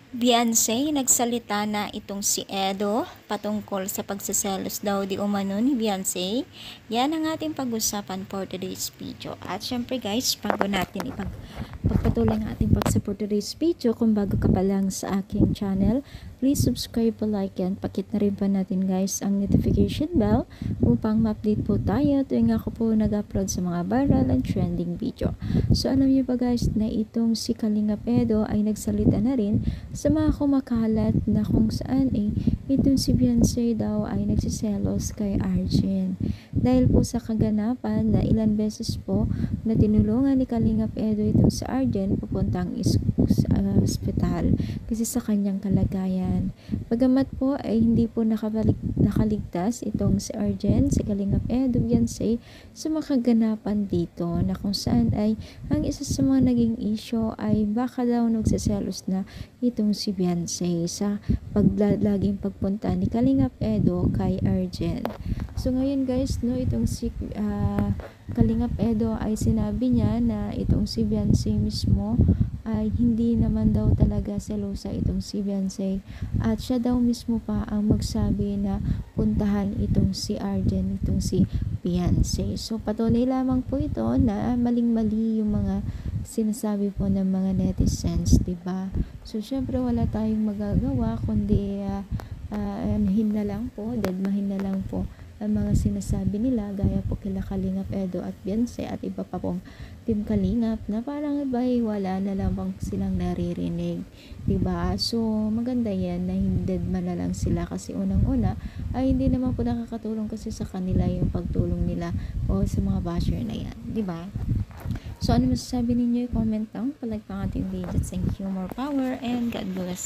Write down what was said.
Beyonce, nagsalita na itong si Edo patungkol sa pagsaselos daw di umano ni Beyonce. Yan ang ating pag-usapan for today's video. At syempre guys, bago natin pagpatuloy ang ating pag-support today's video, kung bago ka pa lang sa aking channel, please subscribe po, like yan. Pakit na rin pa natin guys ang notification bell upang ma-update po tayo tuwing ako po nag-upload sa mga viral and trending video. So alam niyo ba guys na itong si Kalingap Edo ay nagsalita na rin sa mga kumakalat na kung saan itong si Beyonce daw ay nagsiselos kay Arjen. Dahil po sa kaganapan na ilan beses po na tinulungan ni Kalingap Edo itong si Arjen papuntang ospital kasi sa kanyang kalagayan. Bagamat po ay hindi po nakaligtas itong si Arjen, si Kalingap Edo, Beyonce sa makaganapan dito na kung saan ay ang isa sa mga naging issue ay baka daw nagsiselos na itong si Beyonce sa laging pagpunta ni Kalingap Edo kay Arjen. So ngayon guys, no, itong si Kalingap Edo ay sinabi niya na itong si Beyonce mismo ay hindi naman daw talaga selosa itong si Beyonce at siya daw mismo pa ang magsabi na puntahan itong si Arjen, itong si Beyonce. So patunay lamang po ito na maling-mali yung mga sinasabi po ng mga netizens, diba? So syempre wala tayong magagawa kundi anuhin na lang po, deadmahin na lang po ang mga sinasabi nila gaya po kila Kalingap Edo at Beyonce at iba pa pong Team Kalingap na parang iba wala na lang silang naririnig, diba? So maganda yan na hindi man na lang sila kasi unang-una ay hindi naman po nakakatulong kasi sa kanila yung pagtulong nila o sa mga basher na yan, diba? So ano masasabi ninyo? Comment down, palike pang ating video. Thank you, more power, and God bless.